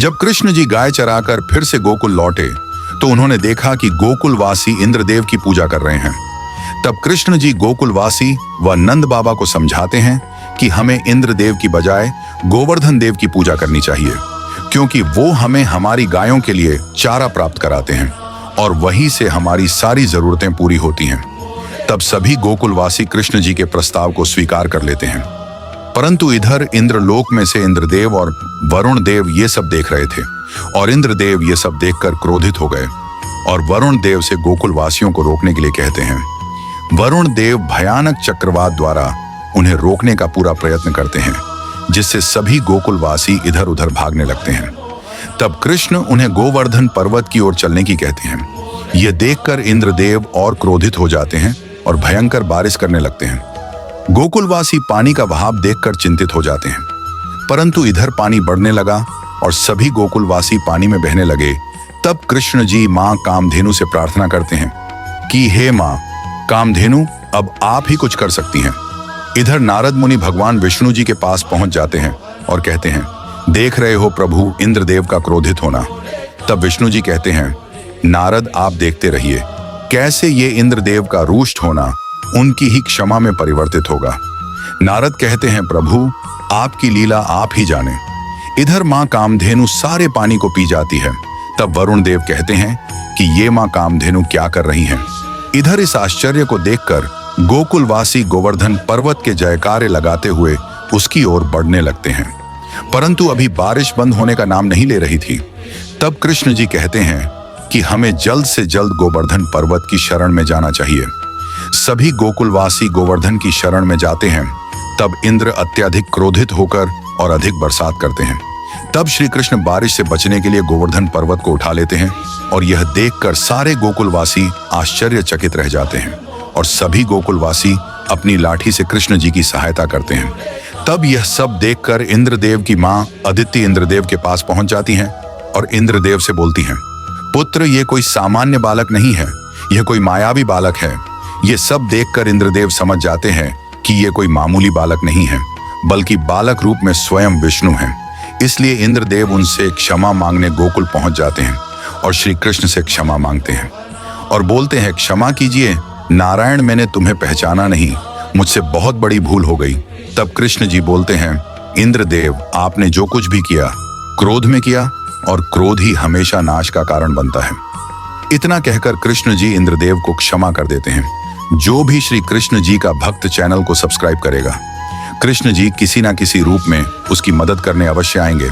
जब कृष्ण जी गाय चराकर फिर से गोकुल लौटे तो उन्होंने देखा कि गोकुलवासी इंद्रदेव की पूजा कर रहे हैं। तब कृष्ण जी गोकुलवासी व नंद बाबा को समझाते हैं कि हमें इंद्रदेव की बजाय गोवर्धन देव की पूजा करनी चाहिए, क्योंकि वो हमें हमारी गायों के लिए चारा प्राप्त कराते हैं और वहीं से हमारी सारी जरूरतें पूरी होती हैं। तब सभी गोकुलवासी कृष्ण जी के प्रस्ताव को स्वीकार कर लेते हैं। परंतु इधर इंद्रलोक में से इंद्रदेव और वरुण देव ये सब देख रहे थे और इंद्रदेव ये सब देखकर क्रोधित हो गए और वरुण देव से गोकुलवासियों को रोकने के लिए कहते हैं। वरुण देव भयानक चक्रवात द्वारा उन्हें रोकने का पूरा प्रयत्न करते हैं, जिससे सभी गोकुलवासी इधर उधर भागने लगते हैं। तब कृष्ण उन्हें गोवर्धन पर्वत की ओर चलने की कहते हैं। यह देखकर इंद्रदेव और क्रोधित हो जाते हैं और भयंकर बारिश करने लगते हैं। गोकुलवासी पानी का बहाव देखकर चिंतित हो जाते हैं, परंतु इधर पानी बढ़ने लगा और सभी गोकुलवासी पानी में बहने लगे। तब कृष्ण जी मां कामधेनु से प्रार्थना करते हैं कि हे मां कामधेनु, अब आप ही कुछ कर सकती हैं। इधर नारद मुनि भगवान विष्णु जी के पास पहुंच जाते हैं और कहते हैं, देख रहे हो प्रभु इंद्रदेव का क्रोधित होना। तब विष्णु जी कहते हैं, नारद आप देखते रहिए कैसे ये इंद्रदेव का रुष्ट होना उनकी ही क्षमा में परिवर्तित होगा। नारद कहते हैं, प्रभु आपकी लीला आप ही जाने। इधर मां कामधेनु सारे पानी को पी जाती है। तब वरुण देव कहते हैं कि ये मां कामधेनु क्या कर रही हैं। इधर इस आश्चर्य को देखकर गोकुलवासी गोवर्धन पर्वत के जयकारे लगाते हुए उसकी ओर बढ़ने लगते हैं, परंतु अभी बारिश बंद होने का नाम नहीं ले रही थी। तब कृष्ण जी कहते हैं कि हमें जल्द से जल्द गोवर्धन पर्वत की शरण में जाना चाहिए। सभी गोकुलवासी गोवर्धन की शरण में जाते हैं। तब इंद्र अत्यधिक क्रोधित होकर और अधिक बरसात करते हैं। तब श्री कृष्ण बारिश से बचने के लिए गोवर्धन पर्वत को उठा लेते हैं और यह देखकर सारे गोकुलवासी आश्चर्यचकित रह जाते हैं और सभी गोकुलवासी अपनी लाठी से कृष्ण जी की सहायता करते हैं। तब यह सब देखकर इंद्रदेव की मां अदिति इंद्रदेव के पास पहुंच जाती हैं और इंद्रदेव से बोलती हैं, पुत्र ये कोई सामान्य बालक नहीं है, यह कोई मायावी बालक है। ये सब देखकर इंद्रदेव समझ जाते हैं कि ये कोई मामूली बालक नहीं है, बल्कि बालक रूप में स्वयं विष्णु हैं। इसलिए इंद्रदेव उनसे क्षमा मांगने गोकुल पहुंच जाते हैं और श्री कृष्ण से क्षमा मांगते हैं और बोलते हैं, क्षमा कीजिए नारायण, मैंने तुम्हें पहचाना नहीं, मुझसे बहुत बड़ी भूल हो गई। तब कृष्ण जी बोलते हैं, इंद्रदेव आपने जो कुछ भी किया क्रोध में किया और क्रोध ही हमेशा नाश का कारण बनता है। इतना कहकर कृष्ण जी इंद्रदेव को क्षमा कर देते हैं। जो भी श्री कृष्ण जी का भक्त चैनल को सब्सक्राइब करेगा, कृष्ण जी किसी ना किसी रूप में उसकी मदद करने अवश्य आएंगे।